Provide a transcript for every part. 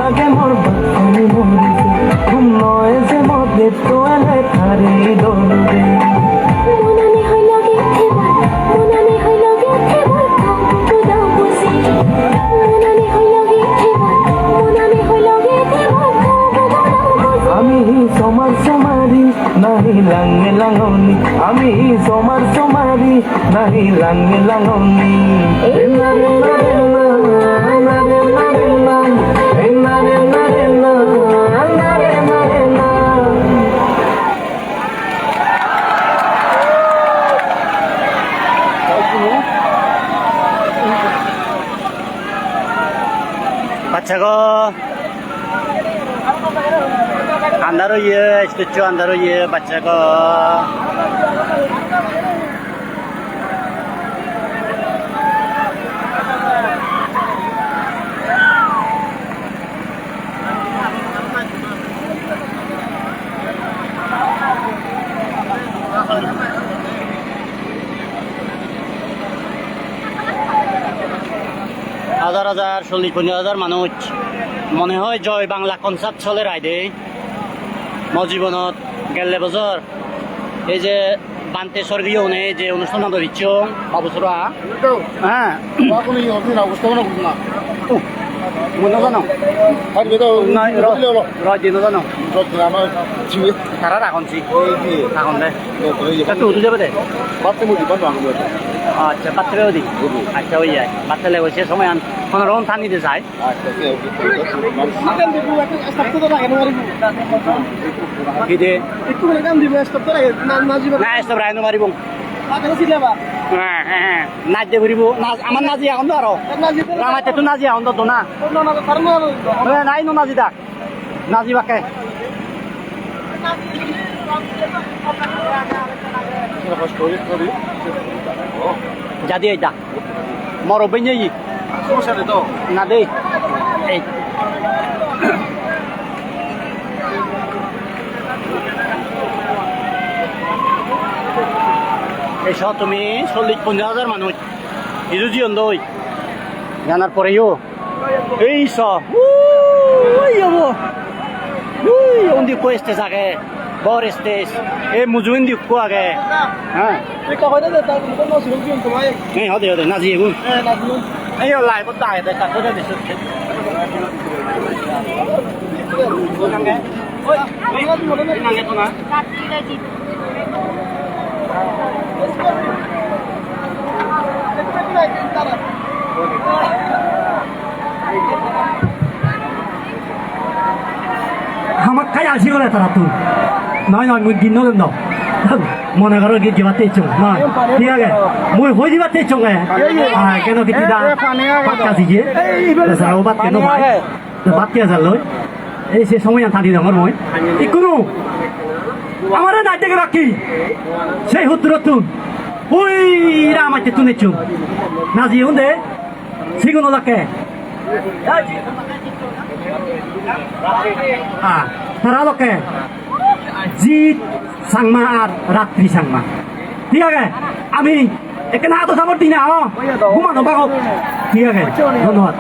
লাগে মোর বাসনি মরিছে ঘুম নয় যে মধ্যে তোলে থারে দৌড়ে মনানে হয় লাগে থেবার মনানে হয় লাগে থেবার তো দাও বসি মনানে হয় লাগে থেবার মনানে হয় লাগে থেবার তো দাও বসি আমি সমার সমারি নাহি লাঙ্গে লাঙ্গনি আমি সমার সমারি নাহি লাঙ্গে লাঙ্গনি बच्चा को अंदर होइए स्टैचू अंदर होइए बच्चा को হাজার হাজার 40-50,000 মানুষ মনে হয় জয় বাংলা কনসার্ট চলে রাইডে মো জীবনত গেলে বছর এই যে বান্তে স্বর্গীয় এই যে অনুষ্ঠান দিচ্ছ অবসরা হ্যাঁ জানো দিন জানো তারা রাখছি রাখন দে উঠে যাবে দে আচ্ছা বাচ্চাকেও দিই আচ্ছা ওই যায় বাচ্চা লেগে সে সময় কোনোরকম থান নিতে চাই কি দে না এসব রায়নো মারিব হ্যাঁ হ্যাঁ নাচ দিয়ে ঘুরিব নাচ আমার নাচি এখন তো আরো আমার তো নাচি এখন তো না নাই নো নাচি দাক নাচি বাকে jadi aja mau robenya yi না দেই এই এসব তুমি 40-50,000 মানুষ ইজু জিয়ন দই জানার পরেও এই সব ওই যাবো ওই ওন্দি কোয়েস্টে থাকে বড় স্টেজ এই মুজুইন দি কো আগে হ্যাঁ এই হদে হদে নাজি গুন এই লাই বড় দায় দে কাটো দে দিছ নাঙ্গে ওই নাঙ্গে তো না আমার খাই আসি গেলে তারা তুই নয় নয় মুই দিন নলেন মনে করো গিয়ে যাতে ইচ্ছুক নয় ঠিক আছে মুই হয়ে যাতে ইচ্ছুক কেন কিছু দা বাদ কাছি যে যাও বাদ কেন ভাই বাদ কে যা লই এই সে সময় থাকি আমার মই কোনো আমার নাই থেকে বাকি সেই হুত্র তুন ওই আমার তুন ইচ্ছুক না জি হুন্দে সিগুন লাকে তারা লোকে জিত সাংমা আর রাত্রি সাংমা ঠিক আছে আমি এখানে আতো সাপোর্ট দিই না ঘুমানো বাঘ ঠিক আছে ধন্যবাদ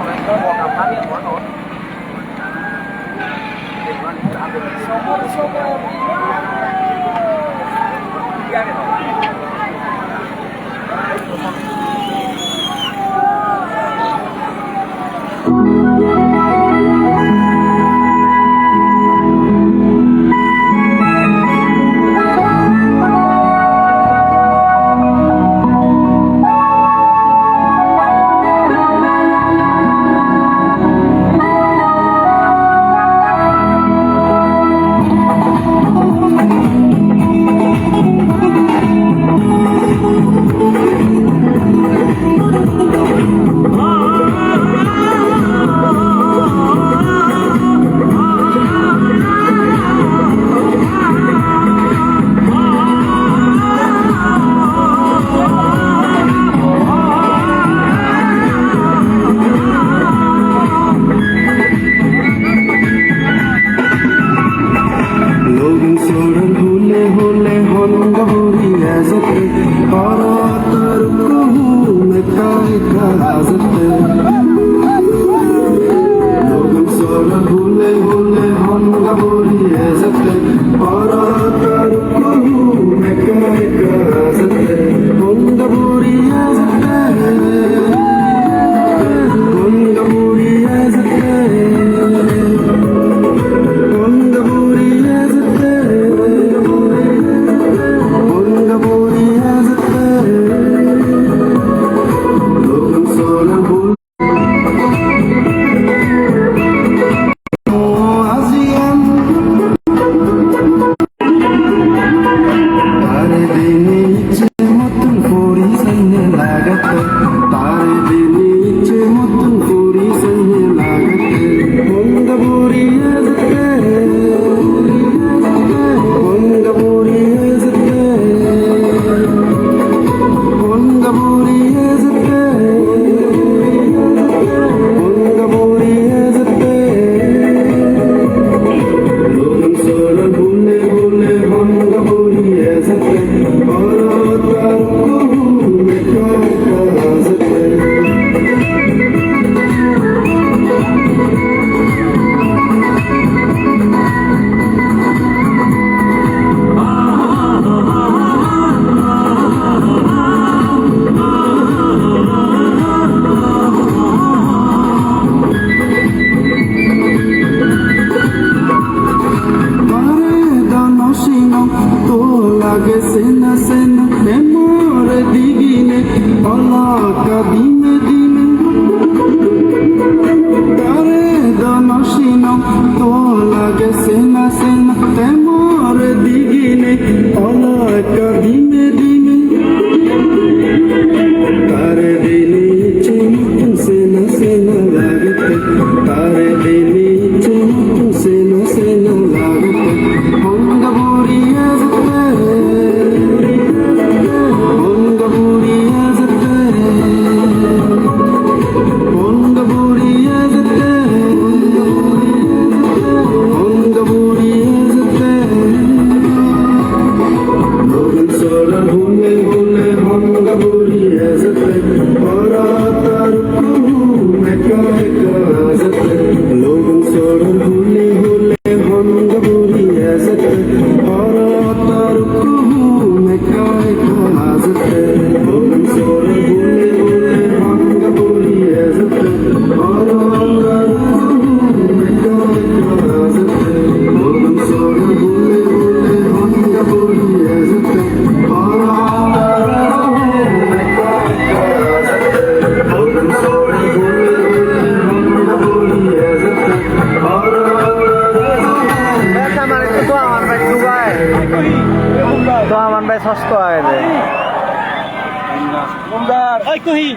ওই কহি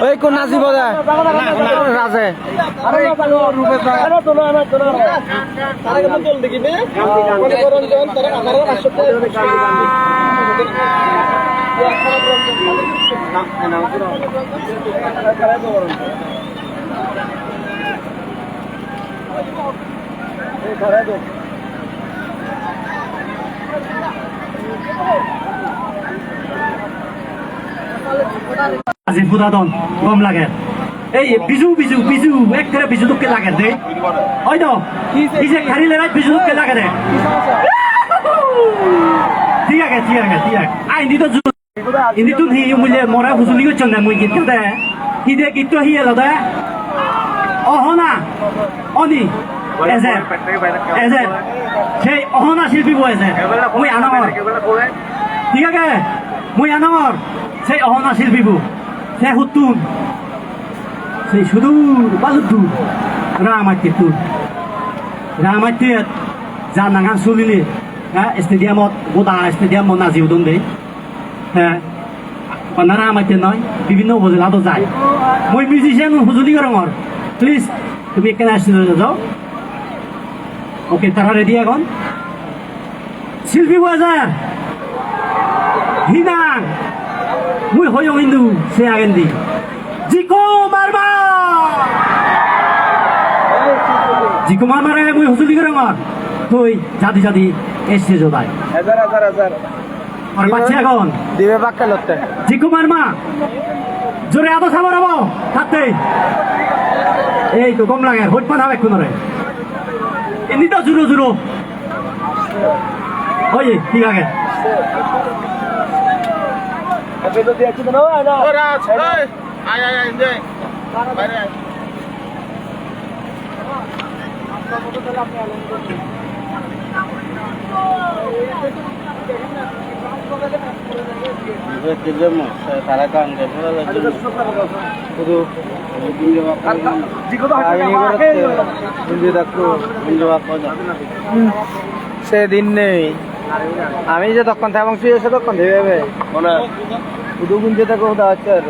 ওই কোন নাচি বজা রাজে আজি ফুদাদন গম লাগে এই বিজু বিজু বিজু এক করে বিজু তোকে লাগে দে ওই তো এই যে খালি লেরাই বিজু তোকে লাগে দে ঠিক আছে ঠিক আছে ঠিক আছে আইনি তো ইনি তো হি মুলে মরা হুজুলি করছেন না মুই গীত দে কি দে গীত হি এলো দে অহনা অনি এজে সেই অহনা শিল্পী বয়েছে মুই আনামর ঠিক আছে মুই আনামর সেই অহনা শিল্পীবু সে হুতুন সেই সুদূর বালুদূর রামাইতির যা নাঙান চলিলে স্টেডিয়ামত গোটা স্টেডিয়াম নাজি উদন দে হ্যাঁ রামাইতির নয় বিভিন্ন উপজেলাতো যায় মই মিউজিশিয়ান হুজুলি করঙর প্লিজ তুমি এখানে আসতে যাও ওকে তারা রেডি এখন শিল্পী বাজার হিনাং মুই হয়ং হিন্দু সে আগেন দি জিকো মারবা জিকো মারমারে মুই হুজুলি করে আমার তুই জাদি জাদি এসে যোদাই আর বাচ্চা এখন দিবে বাক্কা লতে জিকো মারমা জোরে আদো সাবর হবো থাকতে এই তো কম লাগে হট পান হবে কোনরে এমনি তো জুরো জুরো ওই ঠিক আছে সেদিন নেই আমি যে তখন থাকবো তুই এসে তখন দেবে শুধু গুঞ্জে থাকো হচ্ছে আর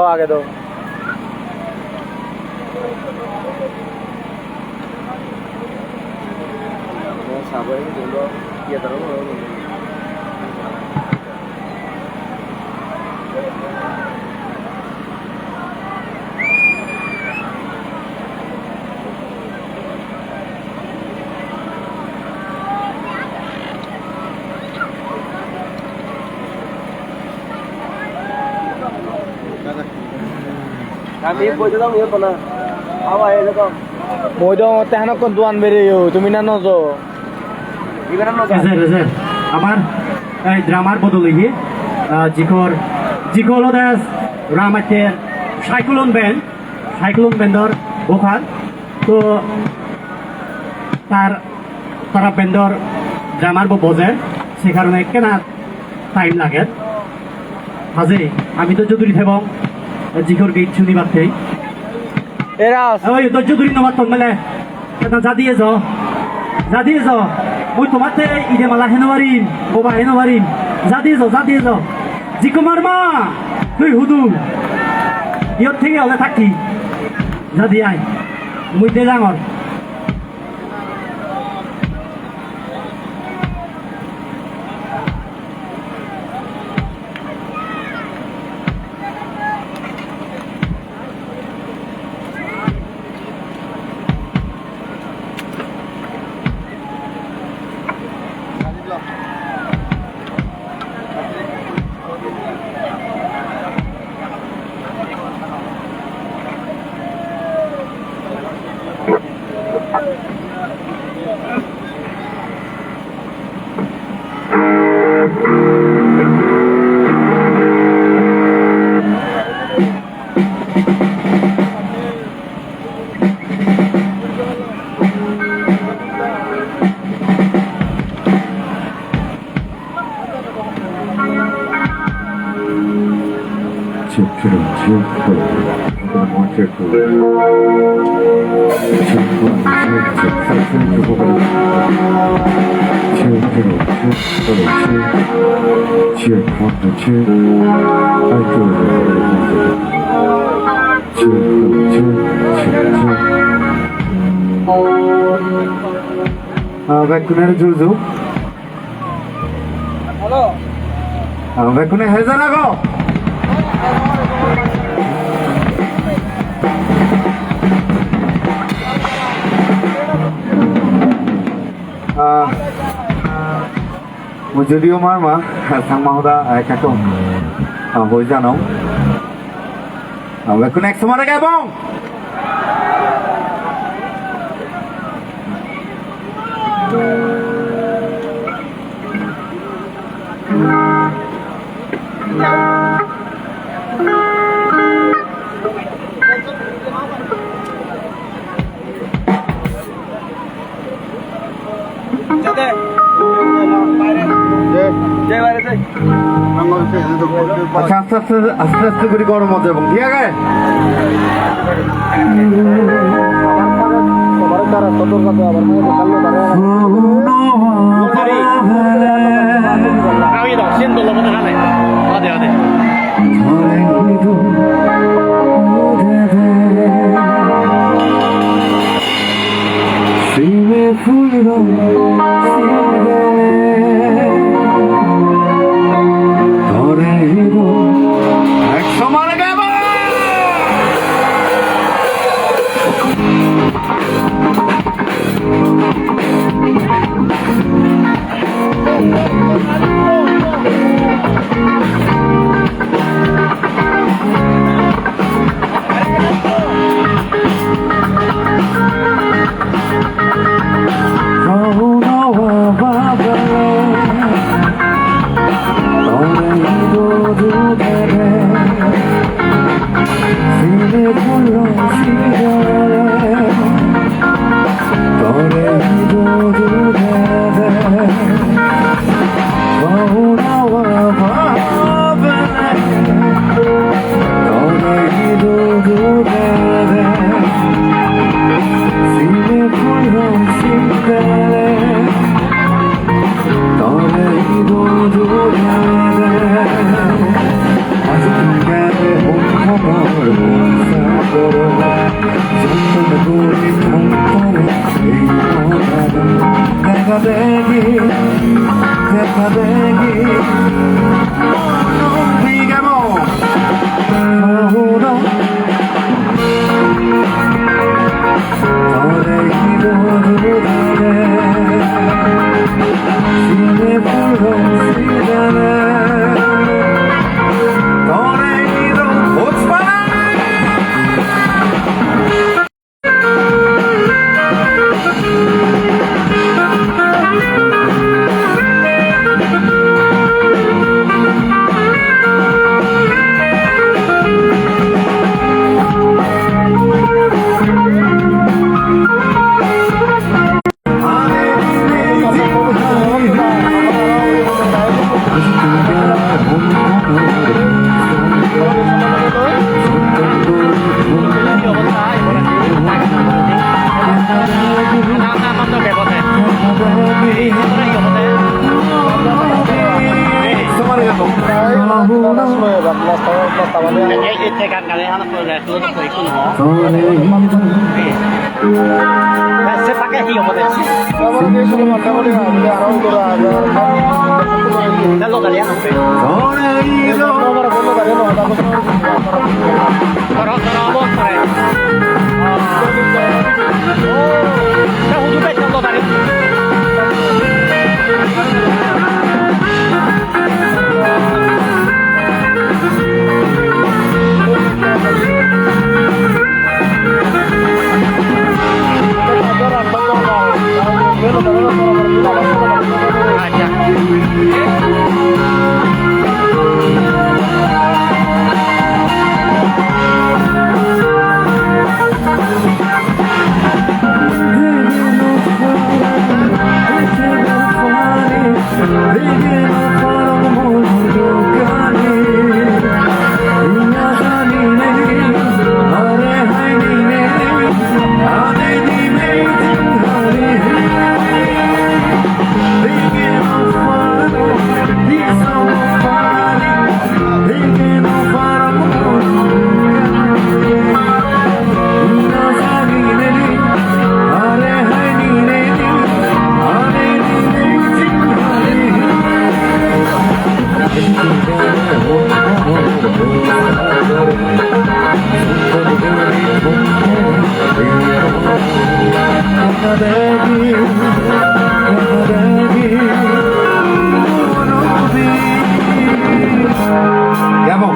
আগে দাও মই তো তেহানক দোয়ান বেরিয়ে তুমি না নজ আমার এই ড্রামার বদলে গিয়ে জিকর দাস রামাইতের সাইক্লোন ব্যান্ডর বোখার তো তারা ব্যান্ডর ড্রামার বজে সে কারণে কেনা টাইম লাগে হাজে আমি তো যদি থাকবো জিকর গীত শুনিবার থেই এরা ওই ধৈর্য ধরি নবার তোর মেলে যা দিয়ে যাও ওই তোমাতে ইদে মালা হেনো পারিম বোবা হেনো পারিম যা দিয়ে যাও জিকুমার মা তুই হুদু ইয়র থেকে হলে থাকি যা দিয়ে আয় মুই দে ডাঙর Vekune Juju. Hello Vekune Hezanago. Mujudi Omar ma sang mahuda kato bojano. Vekune Exomara Gabong. আচ্ছা আস্তে আস্তে আস্তে আস্তে করে গরম হতে এবং ঠিক আছে তোমার তারা সতর্ক তো আবার মনে দেখালো তারা Kau itu siento lo betul kan? Ada ada. Tekan kali anak boleh tuh tuh ikut loh. Saya pakai hiyo boleh. Kalau kalian apa? Kalau apa keren? Saya udah baca kalau tadi. কেমন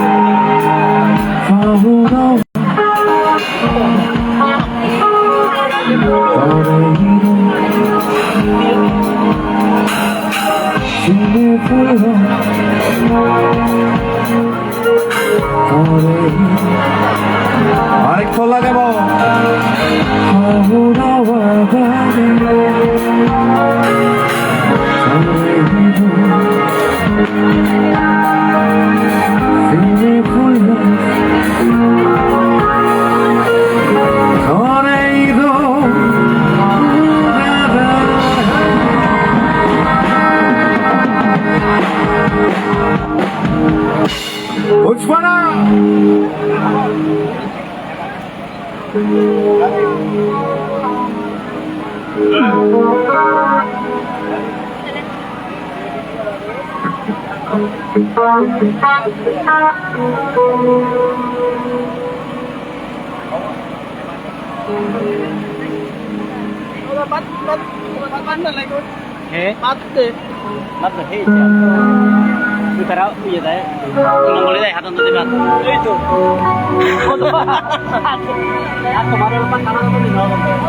আরেক ফল লাগাব বুঝবো না Bắt hei Tôi phải đâu, bây giờ đấy Nông có lấy đây, hạt nông tôi bắt Ê tôi Hạt của bà bắt cả nông tôi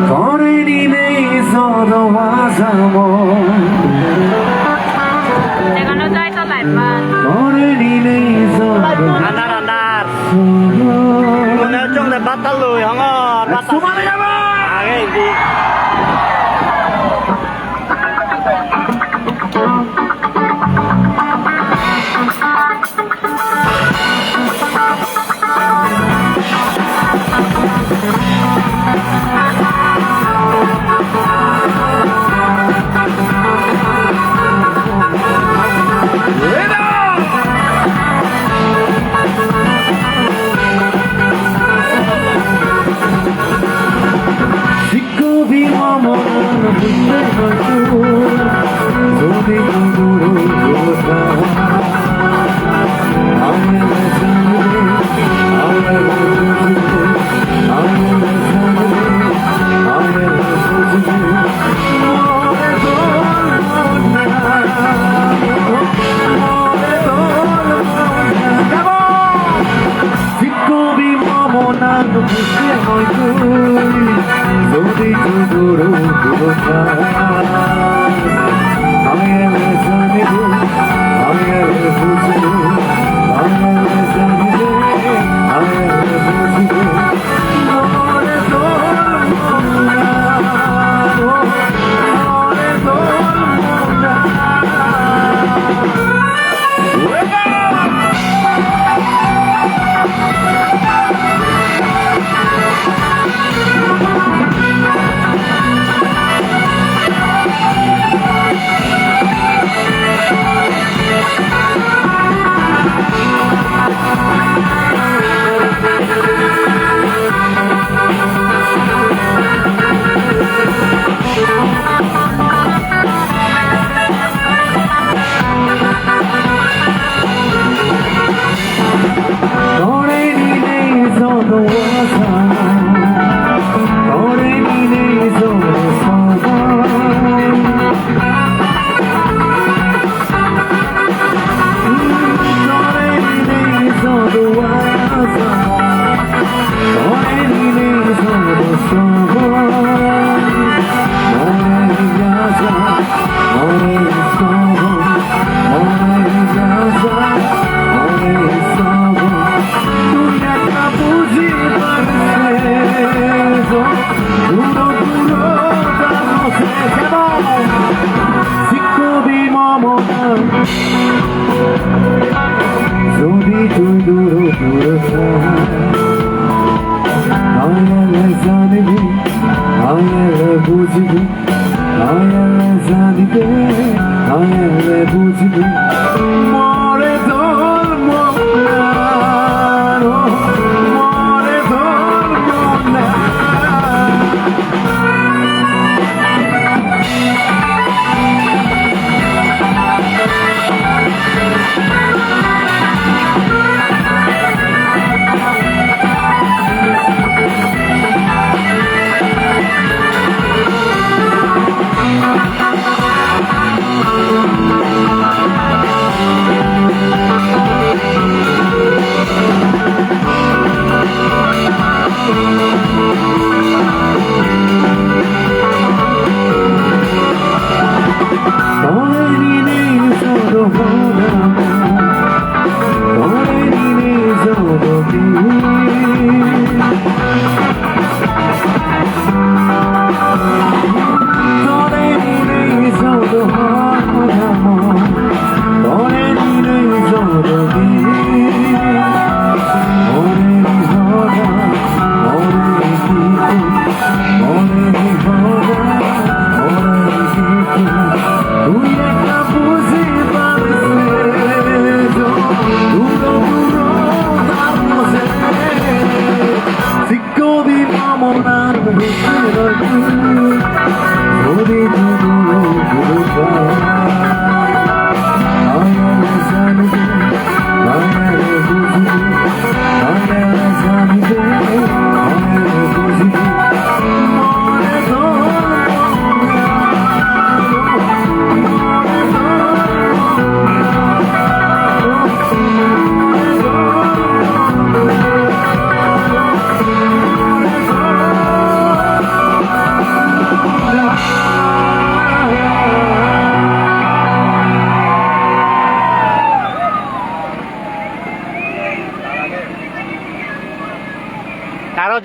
거리니 내 있어도 와사모 내가 너 자이서 라이반 거리니 내 있어도 Andar, andar Nếu chung là bắt ta lùi không ạ Bắt ta lùi À cái gì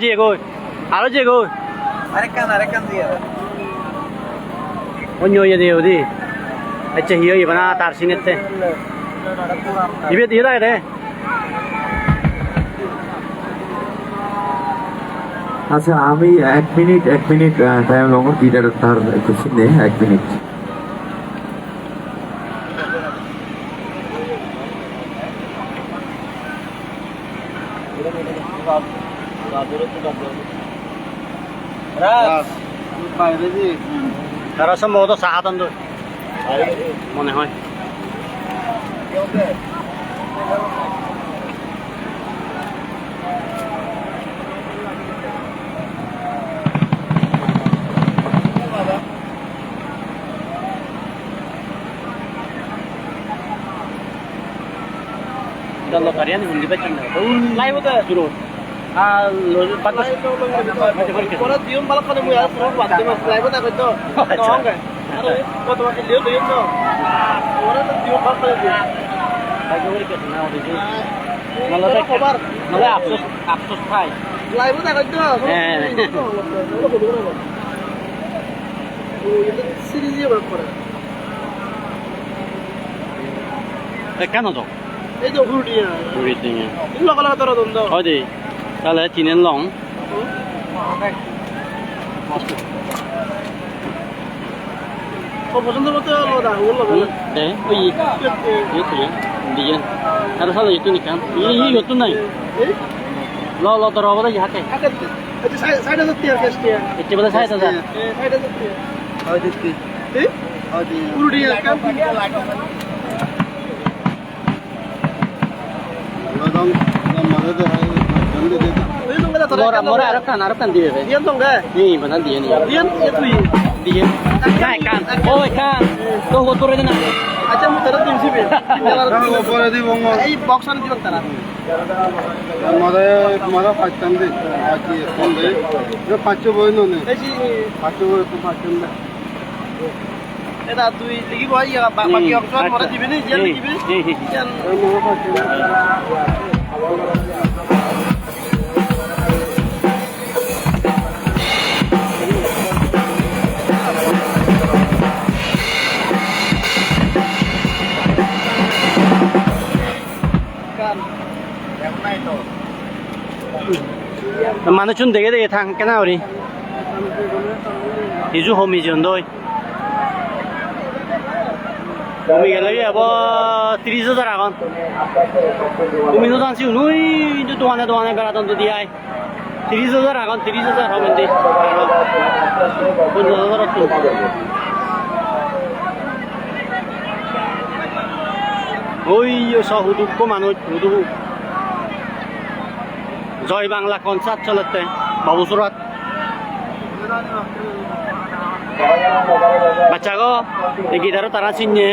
যে গই আরো যে গই আরেকখান দিয়ে অন্য ইয়ে দিয়ে ওদি আচ্ছা হিও ইবানা তার সিনেতে ইবে দিয়ে দাও রে আচ্ছা আমি 1 মিনিট টাইম লঙ্ঘন গিটার তার একটু শুনে 1 মিনিট তারা সম্ভবত সাহাতন্দ মনে হয় Kalau kalian hindi ba chanda? Live ba duro? Lo bagus. Orang diam malah kalau mau ya semua buat dia mas live tak itu. Nong kan? Kau tuh makin lihat diam no. Orang tuh diam apa lagi? Lagi beri ke sana udah itu. Malah absus kai. Live tak itu. Itu series berapa? Kan itu? Itu hurdiya. Hurdiya. Ini kalau kata orang tuh. Oh deh. Kalau tinen long. Kau pesen apa tuh lo dah? Ulo kan? Oh iya. Itu ya. Dia. Ada salah itu nih kan? Iya itu nih. Lo terus apa aja hake? Akan. Itu saya dah tiap kes dia. Itu betul saya saja. Saya dah tiap. Oh di. Oh di. Hurdiya kan? Mora Arab kan dia. Diam dong enggak? Nih benar dia nih. Diam itu ya. Dia. Kan. Oh kan. Tuh motor aja nak. Acha muter tim sih be. উপরে দিব এই box আন দিবেন তারা। মরে পাঁচটান দে বাকি এখন দে পাঁচ বই নে এই যে পাঁচ বই তো পাঁচটান দে এটা তুই লিখি বই বাকি অংশ মরে দিবি নি জিয়ান দিবি। জিয়ান মরে পাঁচটান Mana chun dege thang cái nào đi? Thì hôm mình chọn thôi. Hôm mình lấy bao 30,000 con. Hôm nó đang chịu núi, nó đoàn này cả tuần đi ai. 30,000 con, 30,000 hôm mình đi. Bây giờ nó rất tốt. Ôi, sao hụt có mà nó hụt. জয় Bangla concert চলতে বাবুসুরাত বাচ্চা গো এই গিটারও তারা চিনে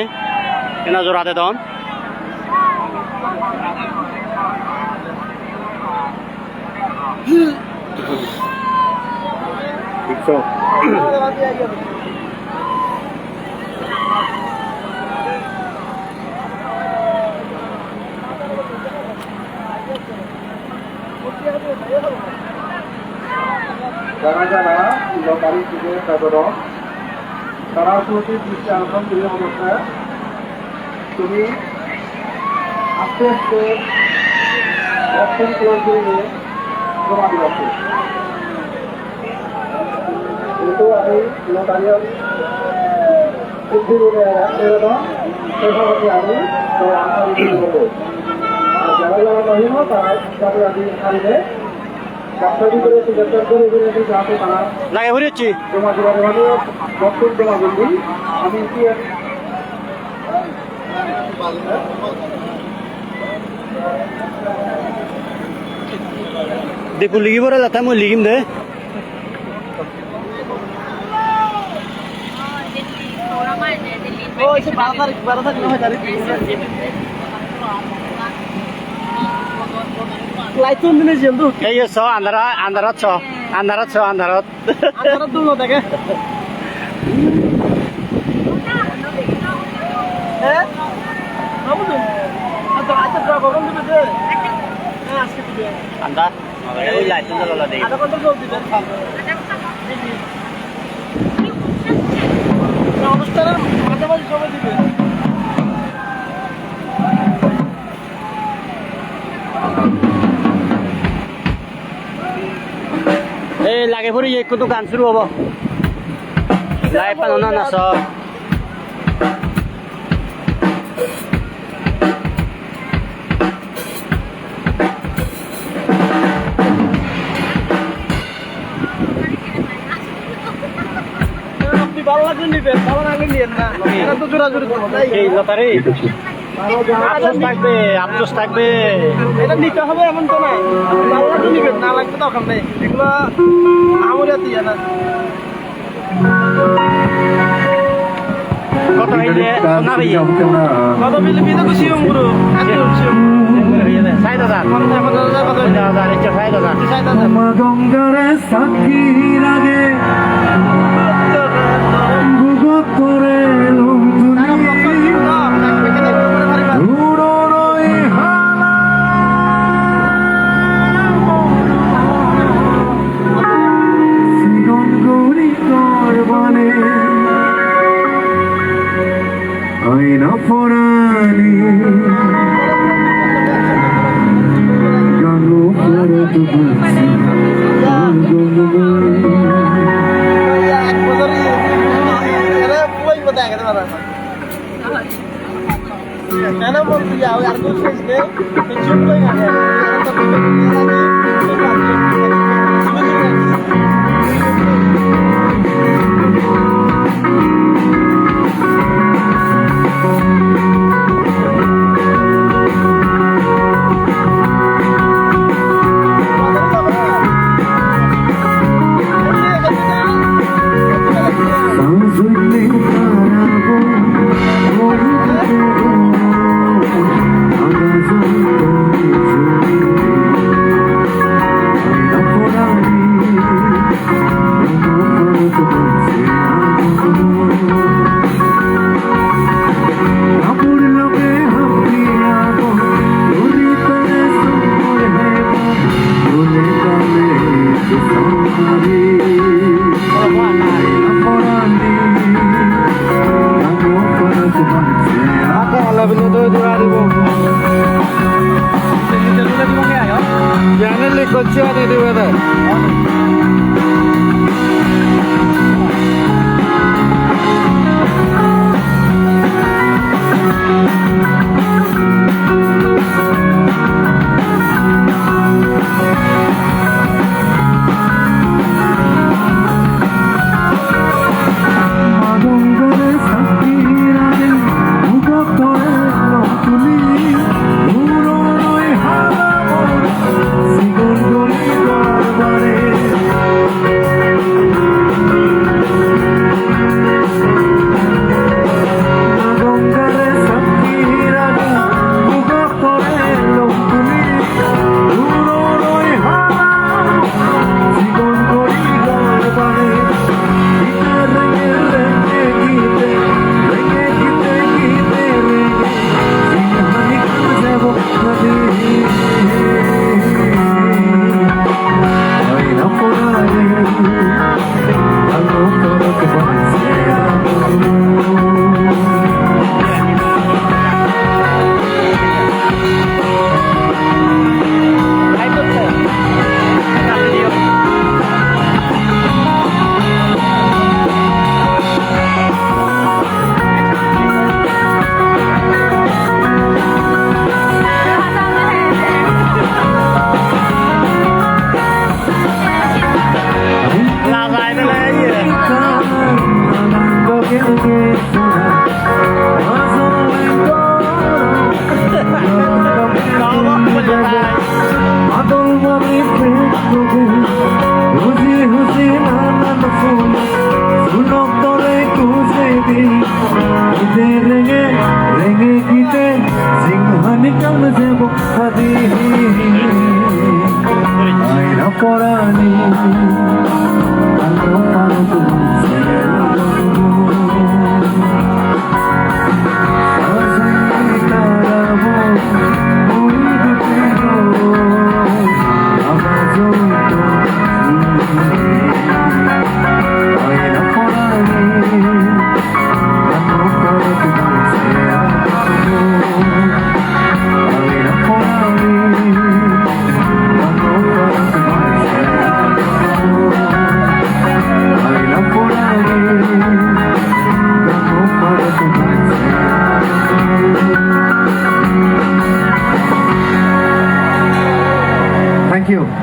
কেনা জোড়াতে দন যারা লকারি থেকে তাদের তারা সত্যি দৃষ্টি আকর্ষণ করে অবস্থায় তুমি আস্তে আস্তে অপশন ক্লোজ করে নিয়ে জমা দিচ্ছি কিন্তু আমি লকারি বৃদ্ধি করে সেভাবে আমি বলবো আর যারা যারা নহিব তারা হিসাবে আমি এখানে লাগে ভরে হচ্ছে দেখো লিখিব লেতা মই লিখিম দে Oh, isi 12 tarik dari Light tuh ini sih tuh. এই ছ আন্ধাৰত ছ আন্ধাৰত Antara dulu tak ya? Kamu tuh? Atau berapa orang tuh deh? Nah, segitu deh. আন্ধাৰ ওই লাইট জ্বালা দেই আধা ঘন্টা জল দিবেন অনুষ্ঠানের মাঝামাঝি সময় দিবেন এই লাগে পড়ি একটু তো গান শুরু হবো লাইভ পানো না না সব আপনি ভালো লাগলে নিবেন ভালো লাগলে নিয়েন না এটা তো জোরাজুরি এই লতারি আফসোস থাকবে এটা নিতে হবে এমন তো নাই ভালো লাগলে নিবেন না লাগবে তো ওখান নেই এগুলো আমরিয়া দিয়ে না কত হইলে না ভাইয়া কত বিলে বিলে তো সিএম গুরু সিএম 60,000 গঙ্গারে সাক্ষী লাগে গুগত করে আইনা পরানি গানো করে দুবছি এক বছর এরা পুরাই কথা আগে দাদা কেন বলছি যাও আর তো শেষ নেই টেনশন কই না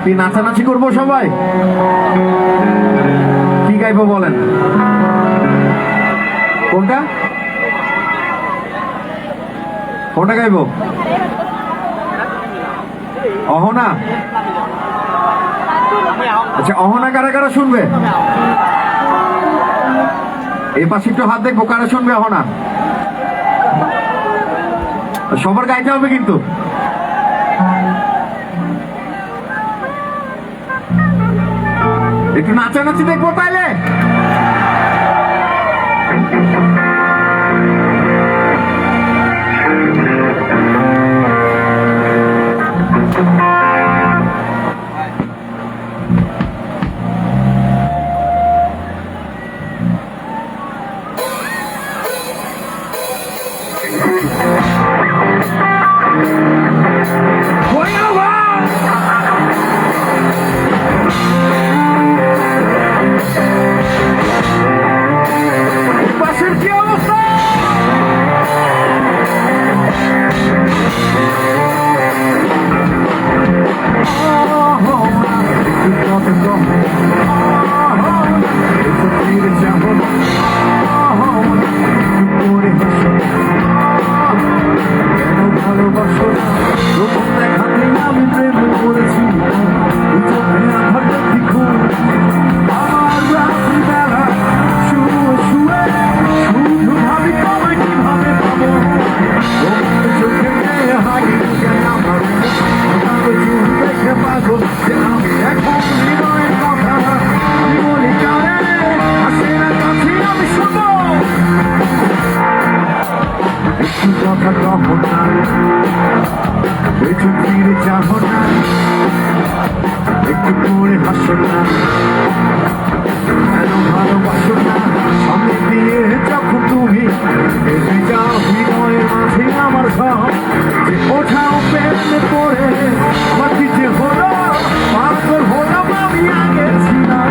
কি নাচানাচি করবো সবাই? কি গাইবো বলেন? কোনটা কোনটা গাইবো? অহনা? আচ্ছা, অহনা কারা কারা শুনবে? এই পাশে একটু হাত দেখবো, কারা শুনবে অহনা? সবার গাইতে হবে কিন্তু। একটু নাচানাচি দেখবো তাইলে। পাশের কি অবস্থা? ভালোবাসো প্রথম দেখাতে আমি প্রেমে পড়েছি, আমার রাত্রিবেলা শুয়ে শুয়ে শুধু ভাবি কবে কিভাবে পাবো তোমার চোখে হারিয়ে গেল আমার চুল দেখে পাগল যে আমি এখন হৃদয়ের কথা আমি বলি কারে আসে না কাছে আমি শুনবো একটু কথা কখন না পেছন ফিরে যাবো না একটু করে হাসো না কেন ভালোবাসো না সামনে দিয়ে যখন তুমি এসে যাও হৃদয়ের মাঝে আমার ঘর যে ওঠাও প্রেমে পড়ে আমার কি যে হলো পাগল হলাম আমি আগে ছিলাম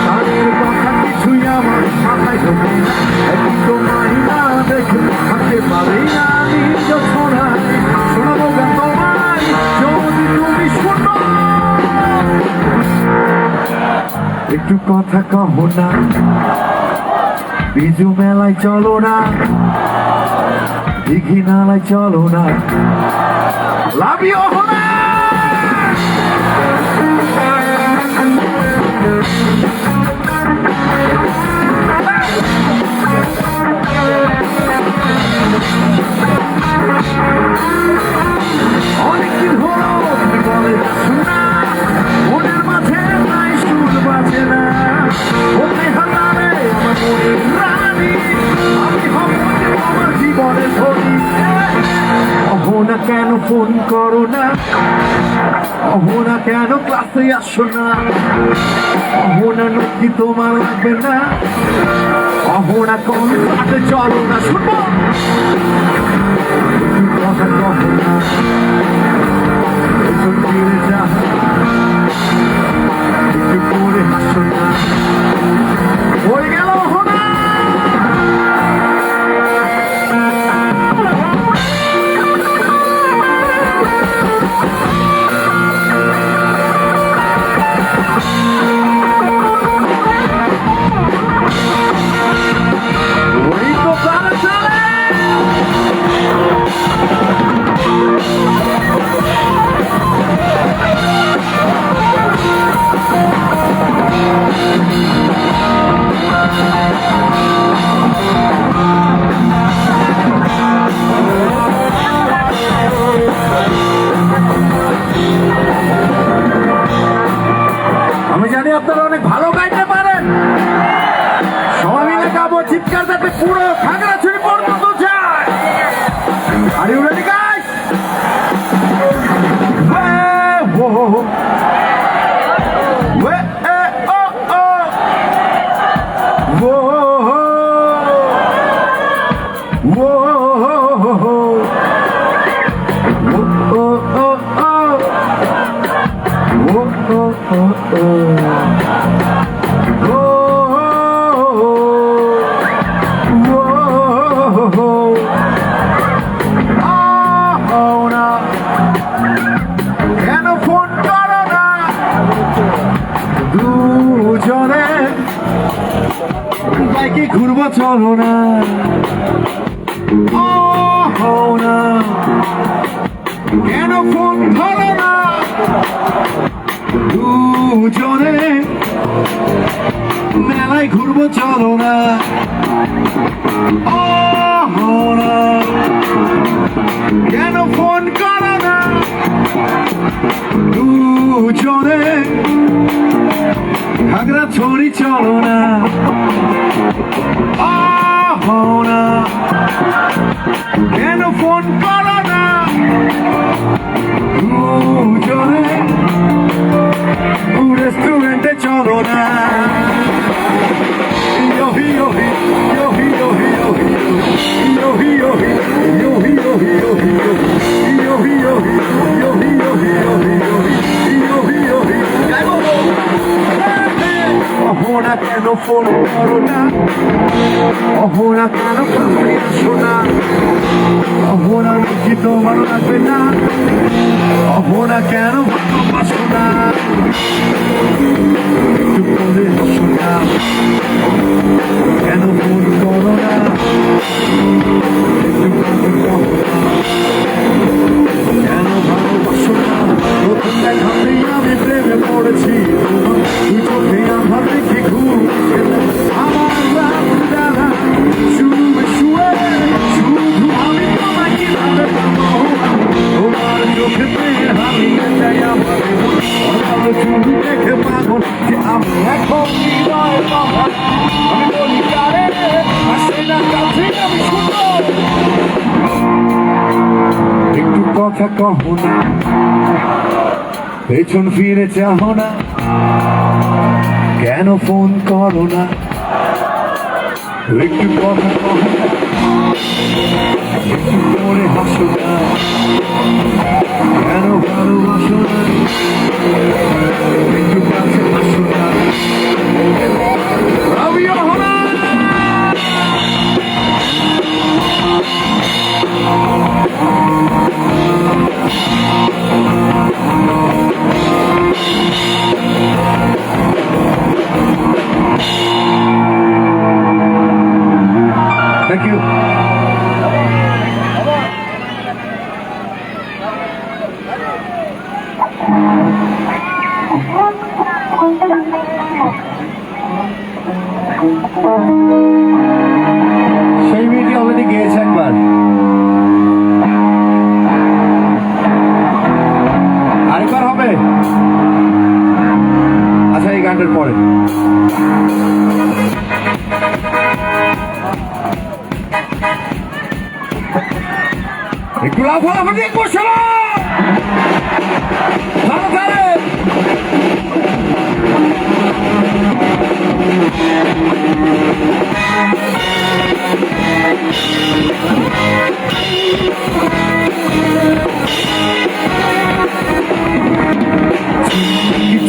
তাদের কথা কিছুই আমার মাথায় ঢোকে না একটু তোমায় না দেখে থাকতে পারি না আমি যখন শোনাবো গান তোমায় যদি তুমি শোনো একটু কথা কহো না বিজু মেলায় চলো না দিঘি নালায় চলো না লাভি হো না অনেকদিন হলো তুমি বলে শোনা মনের মাঝে নাই সুর বাজে না ওকে হাতারে আমার মনের রানী আমি হব আমার জীবনের ধনী অহনা কেন ফোন করো না অহনা কেন ক্লাসে আসো না অহনা নদী তোমার লাগবে না অহনা কোন পাতে চলো না শুনবো কথা কহো না ফিরে যা একটু করে হাসো না হয়ে গেল অহনা ওই তো প্রাণে চলে আমি জানি আপনারা অনেক ভালো গাইতে পারেন সবাই মিলে গাবো চিৎকার যাতে পুরো খাগড়াছড়ি পর্যন্ত যায় আর ইউ রেডি গাইস কেন ফোন করো না কি ঘুরবো চলো না না কেন ফোন ধরো না দুজনে মেলায় ঘুরবো চলো না না কেন ফোন করো না দুজনে ঘাগরা ছড়ি চলো না না কেন ফোন করো না দুজনে রেস্টুরেন্টে চলো না অহনা কেন ফোন করো না অহনা কেন কাছে আসো না অহনা কি তোমার লাগবে না অহনা কেন ভালোবাসো না একটু করে হাসো না কেন ফোন করো না একটু করে কহো না কেন ভালোবাসো না নতুন দেখাতেই আমি প্রেমে পড়েছি তোমার দুই চোখে আমার দেখি ঘুম আমার রাত শুয়ে শুয়ে শুধু আমি তোমায় কিভাবে পাবো তোমার চোখে পেয়ে আমি চাই আমার অর্থাৎ শুধু দেখে পাগল যে আমি এখন হৃদয় কথা আমি বলি কারে আসে না কাছে আমি শুনো একটু কথা কহো না পেছন ফিরে চাহো না কেন ফোন করো না একটু কথা কহো না একটু করে হাসো না কেন ভালোবাসো না একটু কাছে আসো না আমিও হলা Thank you. সেই মেয়েটি অলরেডি গিয়েছে একবার আরেকবার হবে আচ্ছা এই গানটার পরে একটু লাফালাফি করছো না ভালো করে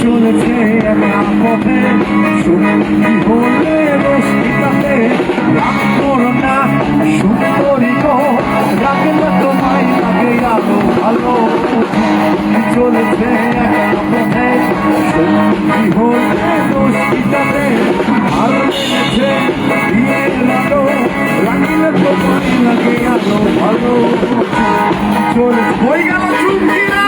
চলেছে একা পথে সত্যি হলে রসিকাতে রাগ করো না সুন্দরী গো রাগে না তোমায় লাগে আলো ভালো চলেছে একা পথে সত্যি হলে রসিকাতে ভালো লেগেছে দিয়ে লাগো রাগে না তোমায় লাগে আলো ভালো চলে হয়ে গেল চুমকি না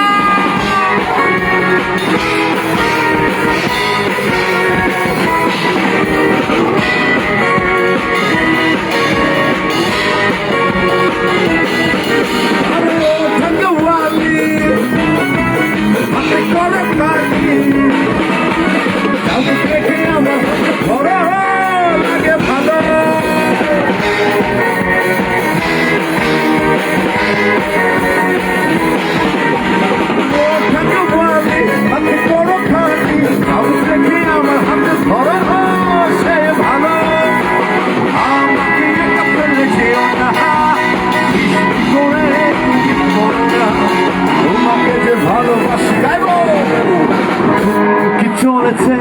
চলেছে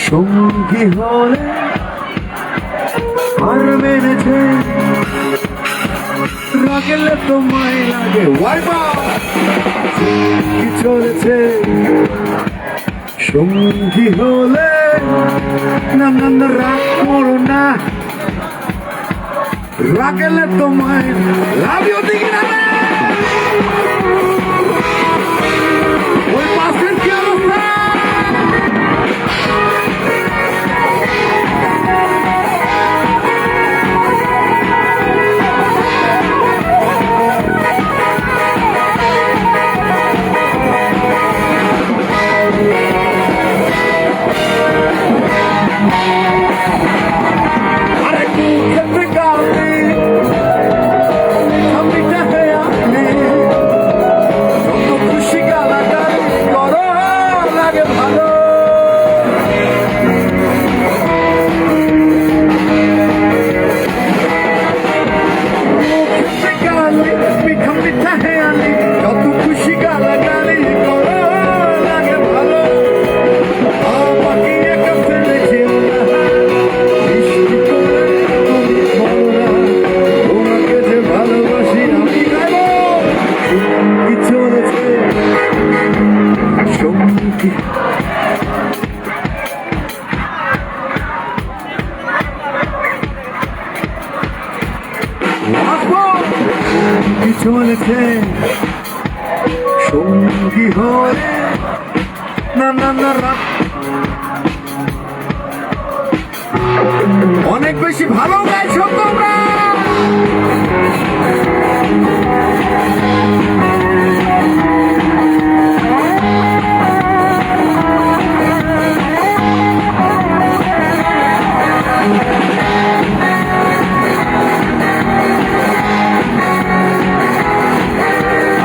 সঙ্গী হলে আর মেনেছে রাগলে তোমায় লাগে কি চলেছে সঙ্গী হলে না না না রাগ করো না রাগেলে তোমায় লাভিও দিকে না ওই পাশের কি অবস্থা আরে মুখে গালি আমি চাহে আপনি যত খুশি গালাগালি করো লাগে ভালো মুখে গালি মিঠা মিঠা হেয়ালি যত খুশি গালাগালি করো লাগে ভালো আমাকে একা ফেলে যেও না মিষ্টি করে তুমি বলো না তোমাকে যে ভালোবাসি আমি গাইবো কি চলেছে সঙ্গী কি চলেছে সঙ্গী হয়ে না না না রাত অনেক বেশি ভালো গাইছো তোমরা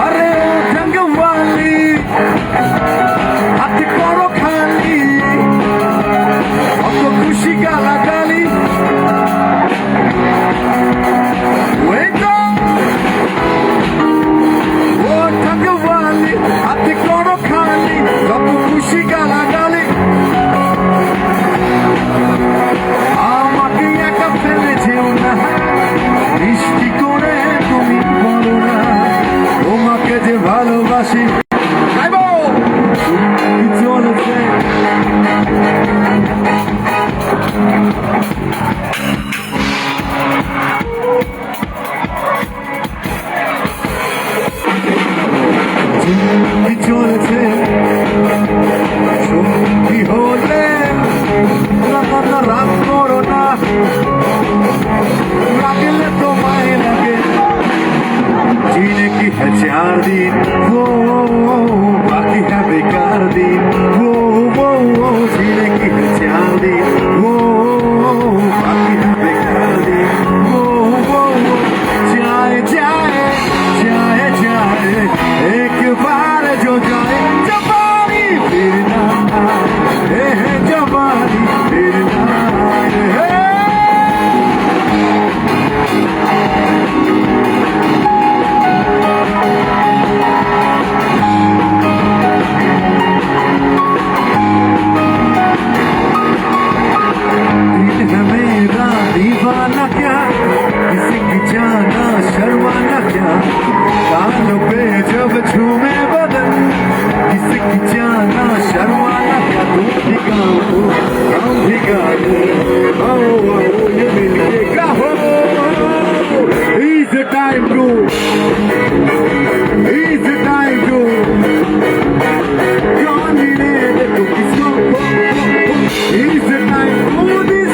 আরে জঙ্গওয়ালি হাতে করো খালি অত খুশি গালাগালি Wake up! ও জঙ্গওয়ালি হাতে করো খালি অত খুশি গালাগালি আমাকে একা ফেলে যেও না মিষ্টি করে তুমি বলো না তোমাকে যে ভালোবাসি গাইবো কি চলেছে কি চলেছে সঙ্গী হলে না না না রাগ করো না লাগলে তোমায় লাগে जीने की है 4 दिन वो बाकी है बेकार दिन वो जीने की है 4 दिन वो बाकी है बेकार दिन वो जाए जाए जाए जाए एक बार जो जाए जवानी फिर ना आए जवानी फिर ना आए दिल है मेरा दीवाना क्या किसी की जाना शर्माना क्या कानों पे जब झूमे बदन किसी की जाना शर्माना क्या तुम भिगा दो हम भिगा दो आओ आओ ये मिलके गाओ It's the time to It's the time to John Dine to kisko It's the time to this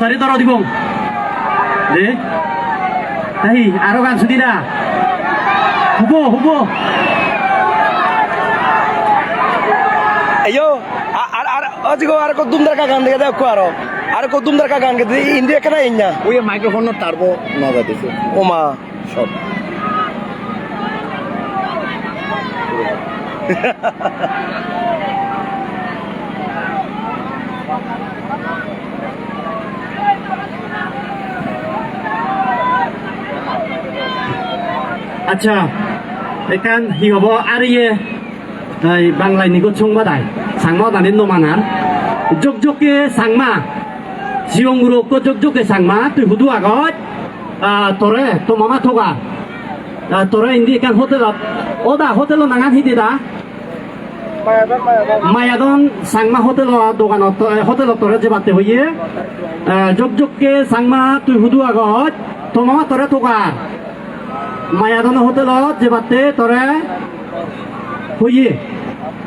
lottery ধরা দিব দে এই আরো গান শুনি না হুব ಅಯ್ಯೋ ಅಜ್ಗೋ ಅರ ಕೊದ್ದುಮ್ ದರ್ಕ গান দেখে দেখো আর কোদ্দুম দরকা গান গে ইন্ডিয়া কেন ইন্না ওই মাইক্রোফোন টার্বো না যাইতেছে ওমা সব আচ্ছা এখান হি হব আর ইয়ে এই বাংলায় নিগত সংবাদায় সাংমা দানিন নমানার যোগযোগে সাংমা জিয়ংগুরু কো যোগযোগে সাংমা তুই হুদু আগত তোরে তো মামা থগা তোরে ইন্দি এখান হোটেলত ওদা হোটেল নাঙান হিদিদা মায়াদন সাংমা হোটেল দোকানত হোটেলত তোরে যে বাতে হইয়ে যোগযোগে সাংমা তুই হুদু আগত তো মামা তোরে থগা মায়াদন হোটেলত যে বাতে তোরে হইয়ে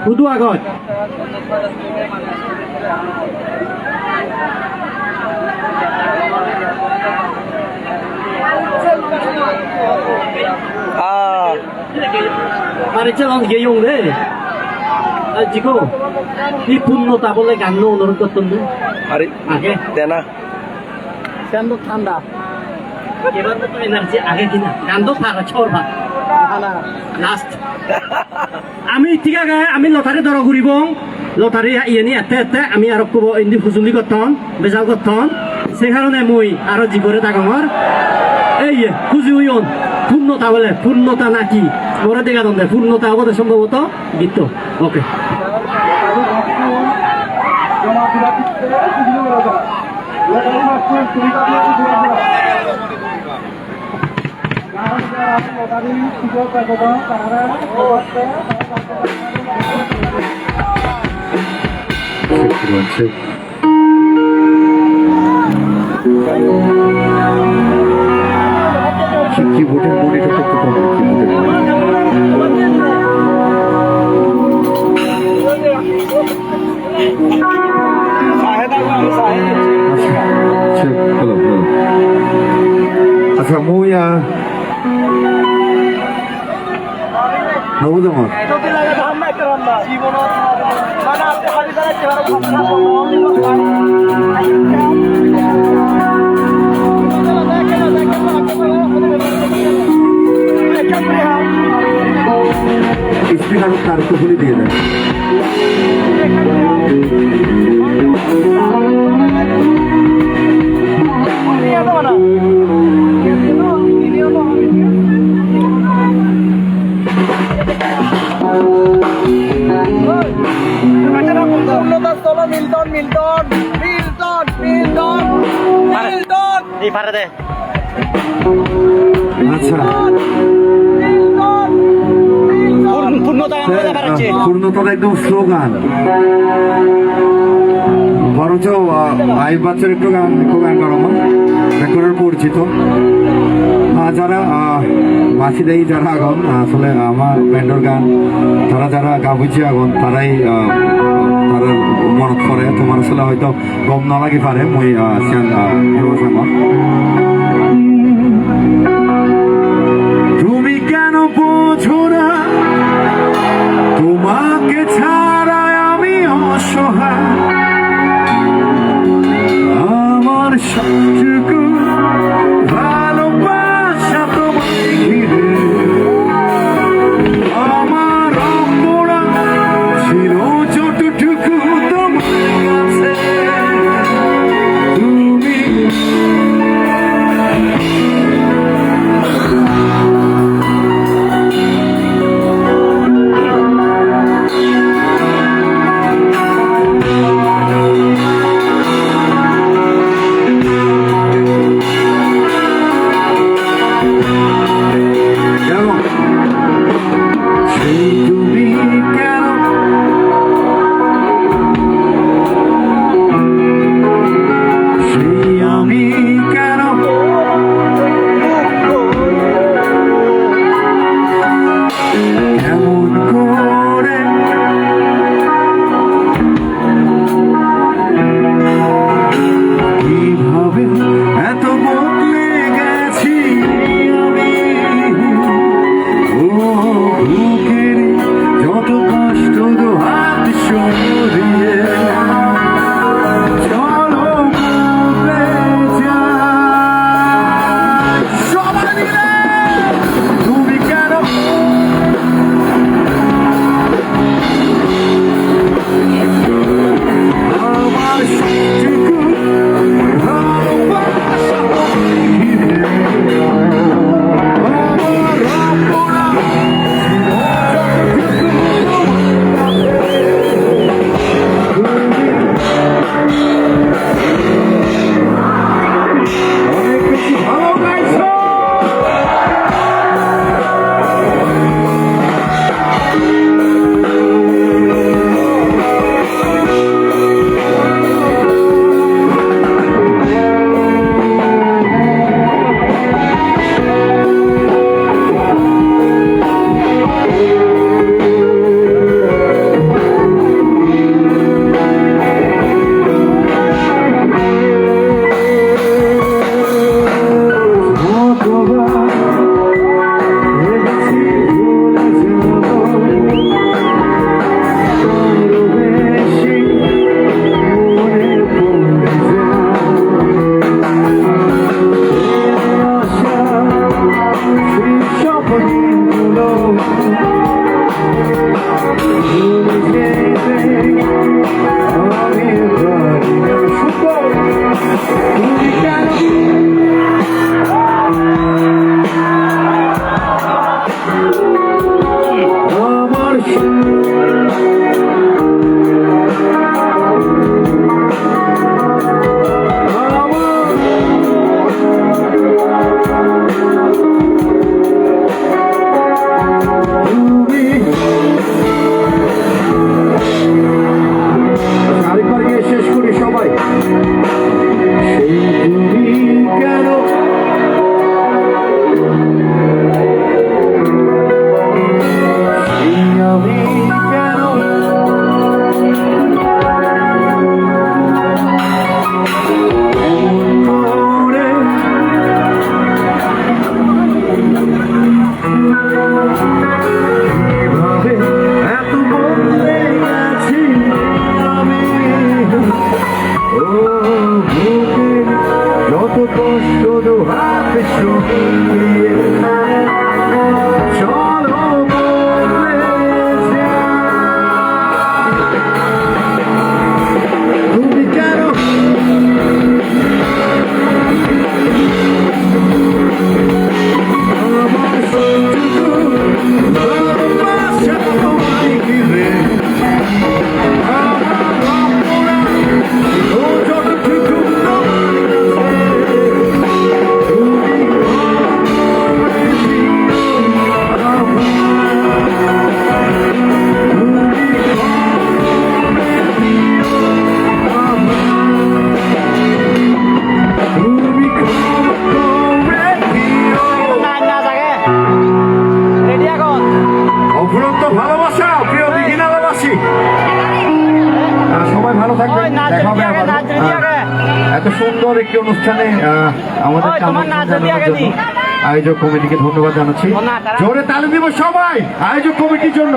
হুদু আগত মানে চলন গেয়ং রে জিকো এই পূর্ণতা বলে গান অনুরোধ করতেন আরে আগে দেনা ফ্যান তো ঠান্ডা এবার তো এনার্জি আগে কিনা গান তো থাকা ছর ভাত লাস্ট আমি ঠিক আছে আমি লটারি ধরা ঘুরিব লটারি ইয়ে নিয়ে এতে আমি আর কব ইন্দি ফুজুলি করতাম বেজাল করতাম সেই কারণে মই আরো জীবরে ডাঙর এই খুঁজি উইন পূর্ণতা বলে পূর্ণতা নাকি ওরা দেখা দন্দে পূর্ণতা হবে সম্ভবত গীত ওকে কিবোর্ডের মনিটরটা একটু কম আচ্ছা মই নবুদমা স্পিকার তার একটু খুলে দিয়ে দেন আচ্ছা পূর্ণতার একদম স্লোগান বরঞ্চ আই বাচ্চার একটু গান করো রেকর্ডার পরিচিত যারা বাসি দেয় যারা আগুন আসলে আমার ব্যান্ডর গান তারা যারা গাবুজি আগুন তারাই তারা মনত করে তোমার আসলে হয়তো গম নালাগি পারে মই তুমি কেন বোঝো না তোমাকে ছাড়া আমি অসহায় আমার সবটুকু ভালোবাসা তোমায় ঘিরে আমার অপরাধ ছিল যতটুকু তোমার কাছে তুমি ভালো থাকবেন, ওই, নাচ দেখা হবে যদি আগে, আবার। নাচ যদি আগে। এত সুন্দর একটি অনুষ্ঠানে আমাদের ওই, তোমার নাচ যদি জানানোর আগে জন্য দিই। আয়োজক কমিটিকে ধন্যবাদ জানাচ্ছি। ও না, তারা- জোরে তালি দিব সবাই আয়োজক কমিটির জন্য।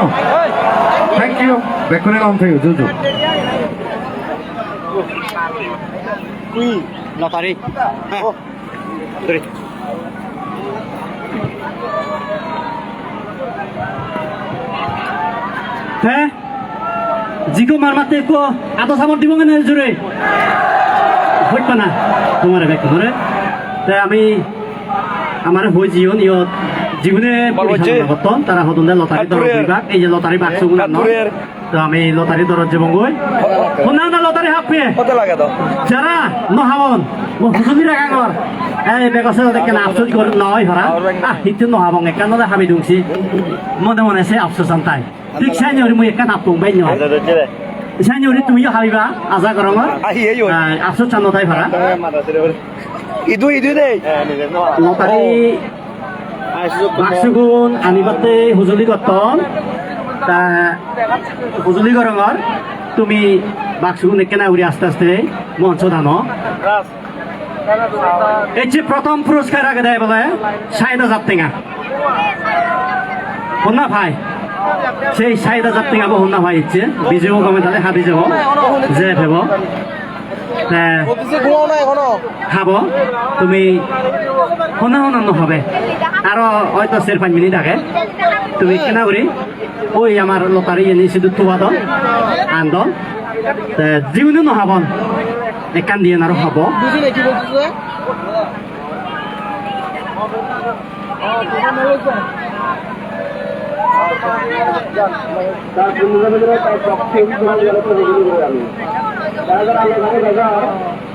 থ্যাংক ইউ, ব্যাক করে গেলাম থেকে জুজু। লটারি হ্যাঁ ধরে হ্যাঁ জিকো মারমাতে কো এত সামর দিব কেন জোরে হইত না তোমার ব্যাগ ধরে তাই আমি আমার হই জিওন ইয় জীবনে পরিচালনা তারা হদন্দে লটারি দর বিভাগ এই যে লটারি বাক্স গুলো তো আমি লটারি দরজ যে বঙ্গই কোনা না লটারি হাফে কত লাগে তো যারা নহাবন হুজুরি রাগাঙর এই বেগসে দেখে না আফসোস করে নয় হরা হিতে নহাবং একান না হাবি দুংসি মনে মনে সে আফসোস আনতাই ঠিক সাইনি মুই একান আপং বাই নয় সাইনি তুমিও হাবিবা আজা গরমর আফসোস চান নতাই ভরা ইদু দে লটারি বাক্সগুণ আনিবাতে হুজুলি গতন তা হুজুলি গরমর তুমি বাক্সগুণ একেনা উড়ি আস্তে আস্তে মঞ্চ দানো এই যে প্রথম পুরস্কার আগে দেয় বলে ৬০,০০০ টাকা হন্না ভাই সেই ৬০,০০০ টাকা হন্না ভাই ইচ্ছে বিজয় গমে তাহলে হাবি যাব যে ভেব ঘুমাও না এখনো খাব তুমি শোনা শোনানো হবে আর হয়তো ৪-৫ মিনিট আগে তুমি কেনা করি ওই আমার লটারি এনে শুধু থোয়া দন আন দন জীবনে নহাবন একান দিয়ে আর হব বুঝি না কি বলতেছে তার পুনরাবৃত্তি তার পক্ষে আমি তারা আল্লাহ দাদা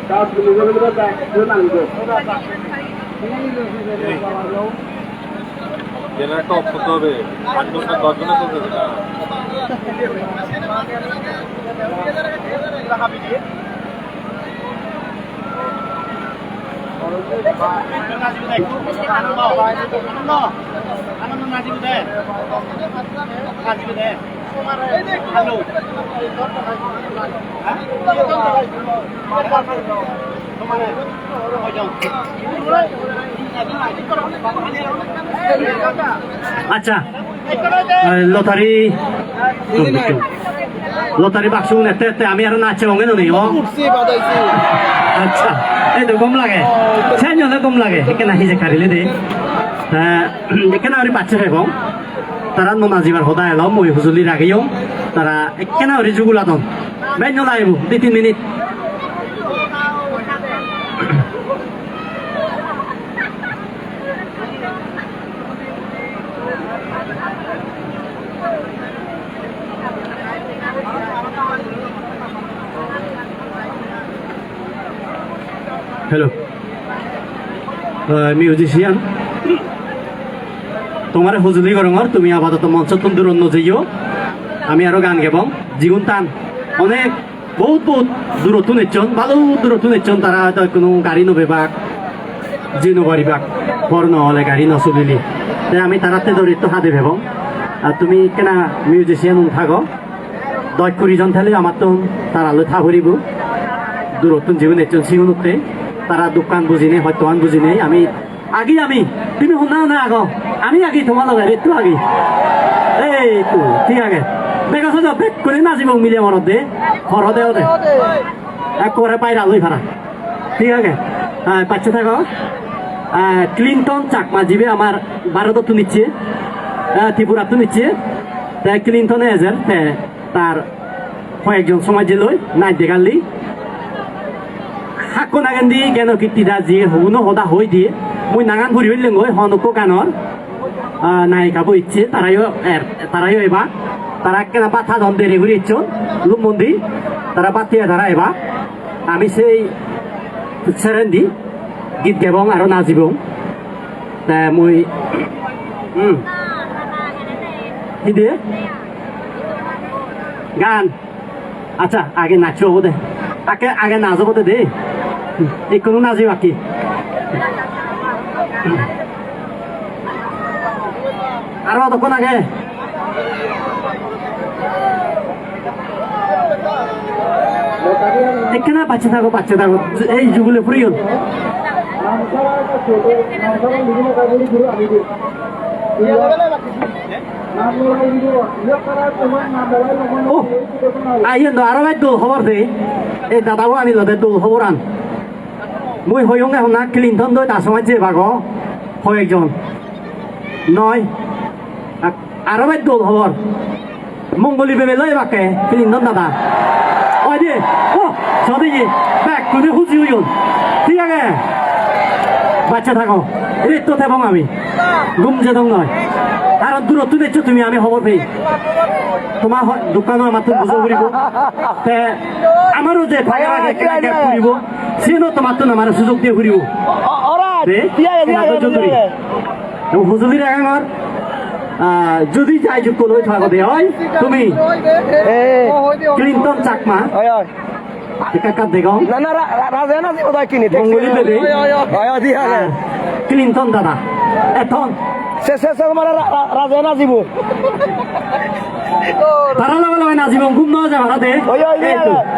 তার পুনরাবৃত্তি তার আনবে জেনারেটর অফ করতে হবে 8 ঘন্টা 10 ঘন্টা চলতেছে না আচ্ছা লটারি লটারি বাক্স এতে এতে আমি আর নাচে অঙ্গে নি উঠছি বাদাইছি আচ্ছা এই তো কম লাগে সেই জন্য কম লাগে এখানে আহি যে কারিলে দে এখানে আর বাচ্চা হইব তারা ননাজিবার সদায় এলাম মই হুজুলি রাখিও তারা এখানে আর যুগুলা দন বেন আহিব 2-3 মিনিট হ্যালো মিউজিশিয়ান তোমার হুজুলি গরমর তুমি আপাতত মঞ্চ তুম দূর অন্য যাইও আমি আরো গান গেবং জীবন টান অনেক বহুত বহুত দূরত্ব নিচ্ছন ভালো দূরত্ব নিচ্ছন তারা হয়তো কোনো গাড়ি নবেবাক যে নবারিবাক পর নহলে গাড়ি নচলিলি তাই আমি তারাতে দরিদ্র হাতে ভেবং আর তুমি কেনা মিউজিশিয়ান থাকো 10-20 জন থাকলে আমার তো তারালে থাকরিব দূরত্ব জীবন নিচ্ছন সিগুনতে তারা দোকান বুঝি নেই হয়তো আন বুঝি নেই আমি তুমি শুনা না আগো আমি আগে তোমার লগে একটু আগে এই তো ঠিক আছে বেগ আছে যাও বেগ করে নাচিব মিলিয়ে মনত দে ঘর দেও দে একবারে পায়রা লই ভাড়া ঠিক আছে হ্যাঁ পাচ্ছে থাকো ক্লিনটন চাকমা জিবে আমার ভারতত নিচ্ছে ত্রিপুরাতো নিচ্ছে ক্লিনটনে এজের তার কয়েকজন সমাজ লই নাই দেখালি হাকো নাগান দি কেন কীর্তিদা যি হুনো সদা হৈ দিয়ে মই নাগান ঘূৰি হইলেং গৈ হনকো গানৰ নায়িকাবো ইচ্ছে তারাইও এবার তারা কেনা পাথা ধন দেরি ঘুরে ইচ্ছ লুম মন্দির তারা পাতিয়া তারা এবার আমি সেই সেরেন দি গীত গাবং আর নাচিবং তা মই হিদে গান আচ্ছা আগে নাচো হবো দে তাকে আগে নাচবো দে এই কোনো নাচি বাকি আরো তখন আগে লোক এখানে বাচ্চা থাকো এই যুগলে ফুরিও নামসারা একটা ছোট নামসারা বিভিন্ন কাজেরই শুরু আমি দিই নাম লড়াই ভিডিও ইয়ে করা তোমার নাম লড়াই ও আইন তো আরো একটু খবর দে এই দাদাও আনিল দে খবর আন মই হইং এখন না ক্লিনটন দই তার সময় যে ভাগ হয় একজন নয় আরো একটু খবর মঙ্গলি বেবে লই বাকে ক্লিনটন দাদা ওই যে ও যদি ব্যাগ তুমি খুঁজি হইন ঠিক আছে বাচ্চা থাকো এই তো থাকবো আমি ঘুম যেতাম নয় আর দূরত্ব দেখছো তুমি আমি খবর পেয়ে তোমার দোকানও আমার তো বুঝো করিব আমারও যে ফুরিব সেও তোমার তো আমার সুযোগ দিয়ে ফুরিব হুজুরির একাঙর যদি যাই যুক্ত লই থাকো দে হয় তুমি ক্লিনটন চাকমা একাকার দেখাও না না রাজে না দিব দা কিনি মঙ্গলি বেবে ক্লিনটন দাদা এখন শেষ মানে রাজে না দিব তারা লগে নাজিব ঘুম না যা ভাড়া দে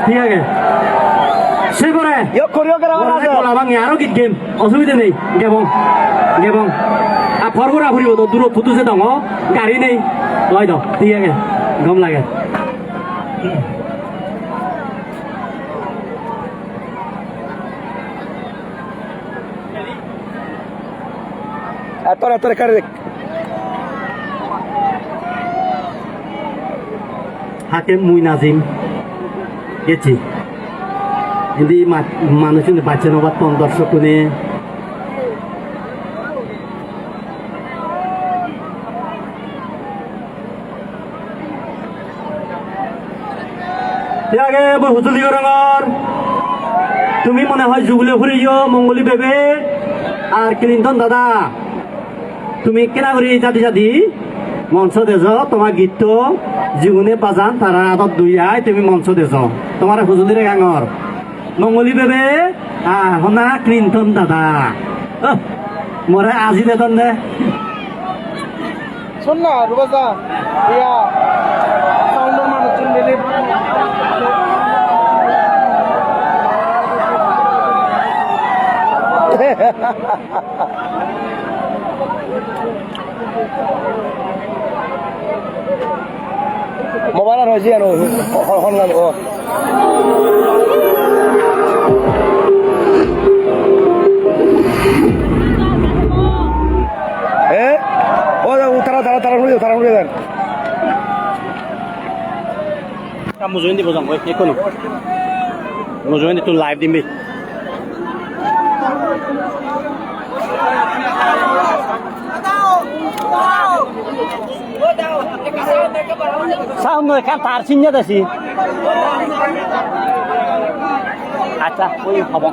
ঠিক আছে সেবারে ইয়ো করিও করে রাজে ভাঙে আরো গীত গেম অসুবিধা নেই গেবং আর ফরগরা ফুরিব তো দূর থুতুছে দङ গাড়ি নেই লয় দাও ঠিক আছে গম লাগে এত করে হাকে মুই নাজিম গেছি কিন্তু মানুষ বাচ্চা নবার তন দর্শক কোনে আগে বই হুতুলি গরঙর তুমি মনে হয় যুগলে ফুরিও মঙ্গলি বেবে আর ক্লিনটন দাদা তুমি কেনা করি জাতি মঞ্চ দেছ তোমার গীত জীবনে বাজান তারা আদত দুই আয় তুমি মঞ্চ দেছ তোমার হুজুলির গাঙর মঙ্গলি বেবে হনা ক্লিনটন দাদা মরে আজি দেতন দে শোন না রুবাসা ইয়া সাউন্ডের মানুষজন মিলে মোবাইল আর হয়েছে আর হনলাম ও তারা ঘুরে দেন মুজুইন দিব যাম কোনো মুজুইন তুই লাইভ দিবি সাউন্ড এখান তার চিনে দেছি আচ্ছা ওই হব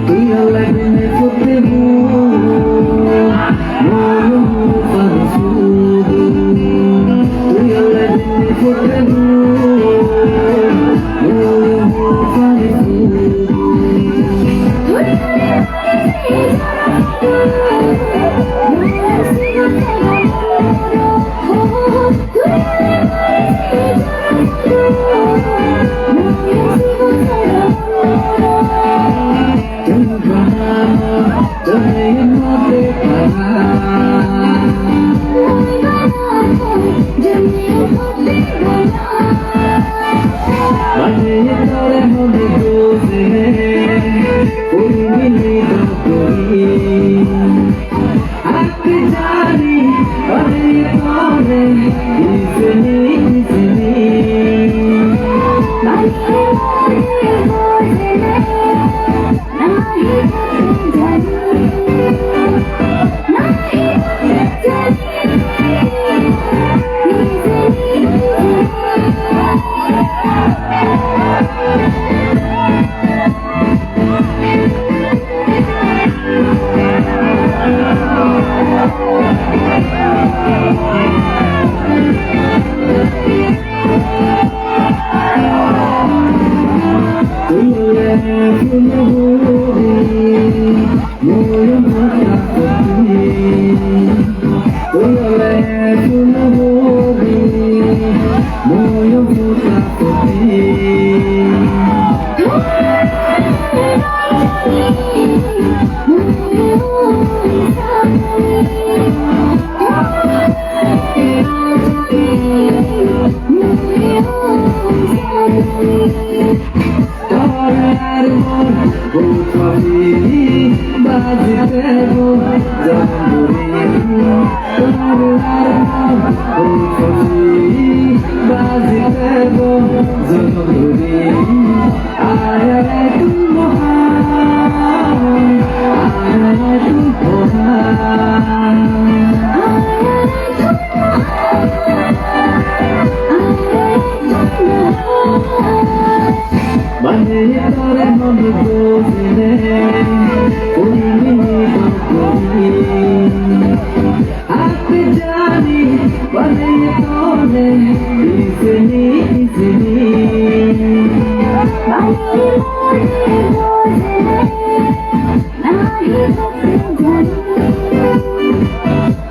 তুই লাগনে করতে তুই লাগনে করতে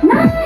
Not